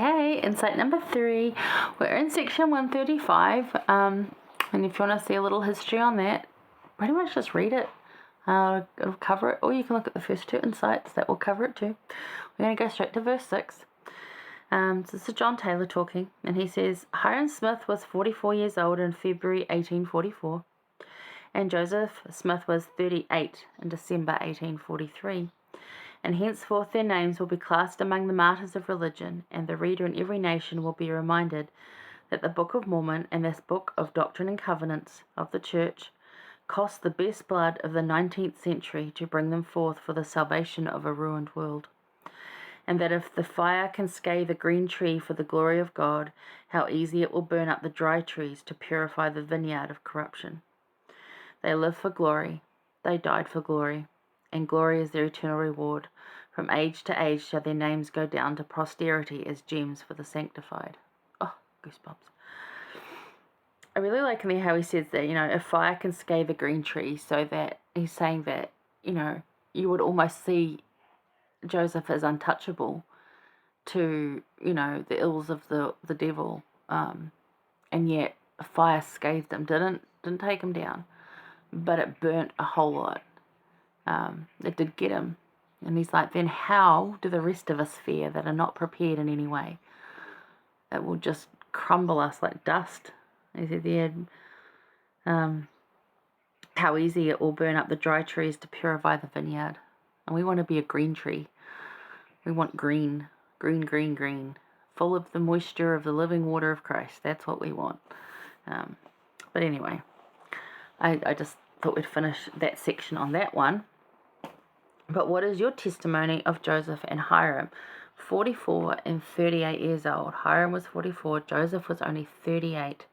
Hey, insight number 3. We're in section 135, and if you want to see a little history on that, pretty much just read it. It'll cover it, or you can look at the first 2 insights, that will cover it too. We're going to go straight to verse 6. So this is John Taylor talking, and he says, Hyrum Smith was 44 years old in February 1844, and Joseph Smith was 38 in December 1843. And henceforth their names will be classed among the martyrs of religion, and the reader in every nation will be reminded that the Book of Mormon and this Book of Doctrine and Covenants of the Church cost the best blood of the 19th century to bring them forth for the salvation of a ruined world. And that if the fire can scathe a green tree for the glory of God, how easy it will burn up the dry trees to purify the vineyard of corruption. They live for glory, they died for glory, and glory is their eternal reward. From age to age shall their names go down to posterity as gems for the sanctified. Oh, goosebumps. I really like how he says that, if fire can scathe a green tree, so that he's saying that, you would almost see Joseph as untouchable to, the ills of the devil. And yet fire scathed him, didn't take him down, but it burnt a whole lot. It did get him. And he's like, then how do the rest of us fare that are not prepared in any way? It will just crumble us like dust. He said how easy it will burn up the dry trees to purify the vineyard. And we want to be a green tree. We want green, full of the moisture of the living water of Christ. That's what we want. But anyway, I just thought we'd finish that section on that one. But what is your testimony of Joseph and Hyrum? 44 and 38 years old. Hyrum was 44. Joseph was only 38.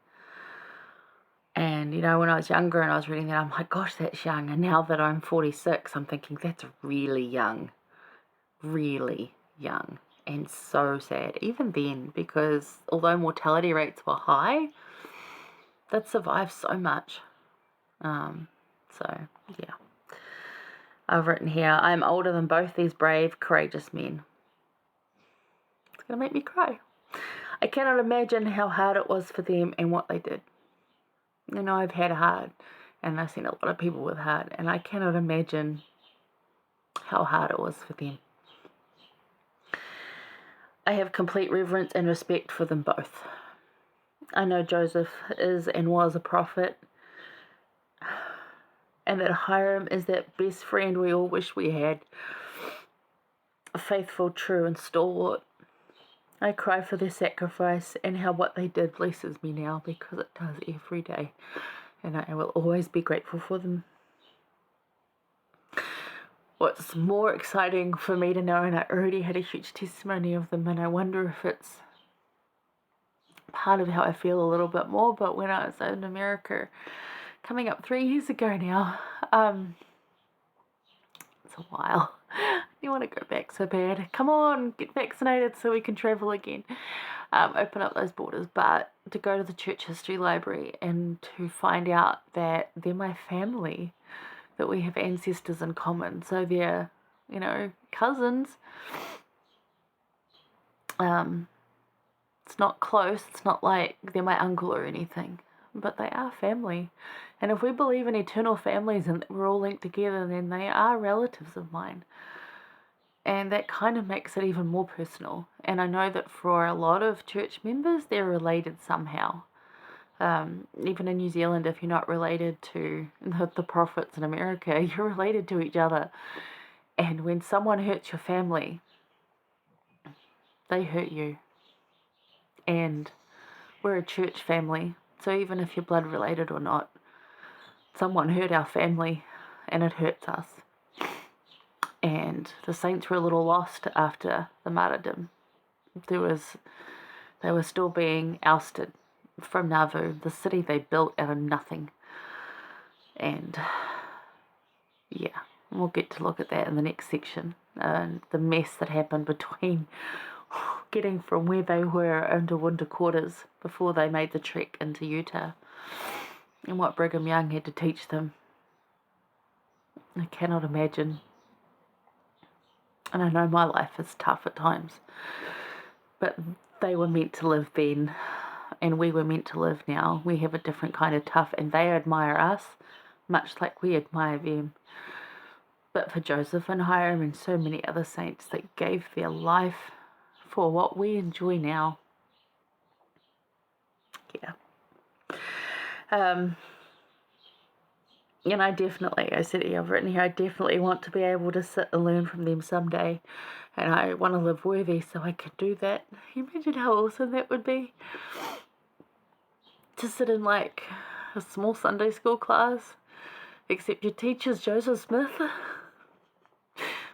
And, when I was younger and I was reading that, I'm like, gosh, that's young. And now that I'm 46, I'm thinking that's really young. Really young. And so sad. Even then, because although mortality rates were high, they'd survived so much. Yeah. I've written here, I am older than both these brave, courageous men. It's going to make me cry. I cannot imagine how hard it was for them and what they did. I've had hard, and I've seen a lot of people with hard, and I cannot imagine how hard it was for them. I have complete reverence and respect for them both. I know Joseph is and was a prophet, and that Hyrum is that best friend we all wish we had. Faithful, true, and stalwart. I cry for their sacrifice and how what they did blesses me now, because it does every day. And I will always be grateful for them. What's more exciting for me to know, and I already had a huge testimony of them, and I wonder if it's part of how I feel a little bit more, but when I was in America, coming up 3 years ago now, it's a while. You want to go back so bad. Come on, get vaccinated so we can travel again. Open up those borders. But to go to the church history library and to find out that they're my family, that we have ancestors in common. So they're, cousins. It's not close. It's not like they're my uncle or anything. But they are family. And if we believe in eternal families and that we're all linked together, then they are relatives of mine. And that kind of makes it even more personal. And I know that for a lot of church members, they're related somehow. Even in New Zealand, if you're not related to the prophets in America, you're related to each other. And when someone hurts your family, they hurt you. And we're a church family. So even if you're blood related or not, someone hurt our family and it hurts us. And the saints were a little lost after the martyrdom. They were still being ousted from Nauvoo, the city they built out of nothing. And yeah, we'll get to look at that in the next section. The mess that happened between getting from where they were into winter quarters before they made the trek into Utah, and what Brigham Young had to teach them. I cannot imagine. And I know my life is tough at times, but they were meant to live then, and we were meant to live now. We have a different kind of tough, and they admire us, much like we admire them. But for Joseph and Hyrum and so many other saints that gave their life for what we enjoy now. Yeah. And I said I've written here, I definitely want to be able to sit and learn from them someday. And I want to live worthy so I could do that. Can you imagine how awesome that would be? To sit in like a small Sunday school class, except your teacher's Joseph Smith.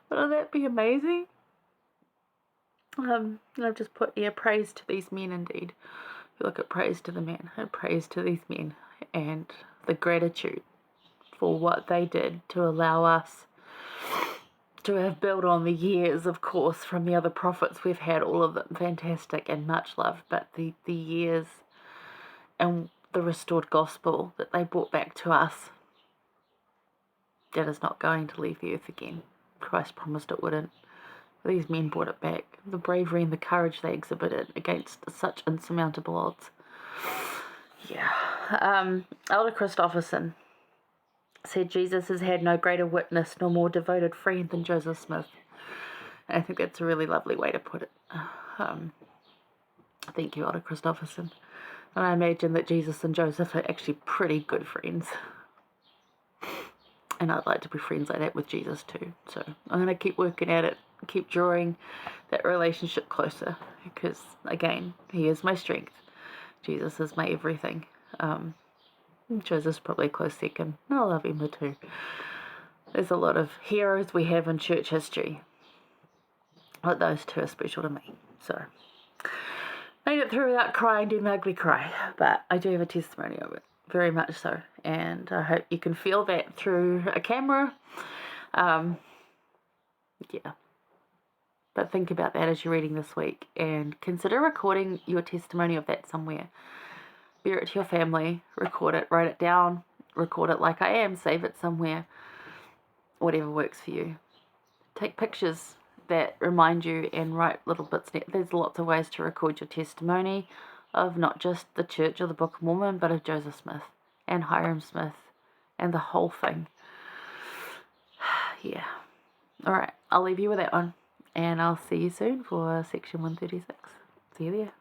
Wouldn't that be amazing? I've just put, praise to these men indeed. You look at praise to the men, and praise to these men, and the gratitude for what they did to allow us to have built on the years, of course, from the other prophets we've had, all of them fantastic and much love, but the years and the restored gospel that they brought back to us, that is not going to leave the earth again. Christ promised it wouldn't. These men brought it back. The bravery and the courage they exhibited against such insurmountable odds. Yeah. Elder Christopherson said Jesus has had no greater witness nor more devoted friend than Joseph Smith. And I think that's a really lovely way to put it. Thank you, Elder Christopherson. And I imagine that Jesus and Joseph are actually pretty good friends. And I'd like to be friends like that with Jesus too. So I'm going to keep working at it, keep drawing that relationship closer. Because, again, he is my strength. Jesus is my everything. Joseph's probably a close second. I love Emma too. There's a lot of heroes we have in church history, but those two are special to me. So, made it through without crying, didn't ugly cry, but I do have a testimony of it, very much so, and I hope you can feel that through a camera. Yeah. But think about that as you're reading this week, and consider recording your testimony of that somewhere. Bear it to your family, record it, write it down, record it like I am, save it somewhere, whatever works for you. Take pictures that remind you and write little bits. There's lots of ways to record your testimony of not just the church or the Book of Mormon, but of Joseph Smith and Hyrum Smith and the whole thing. Yeah. All right, I'll leave you with that one, and I'll see you soon for section 136. See you there.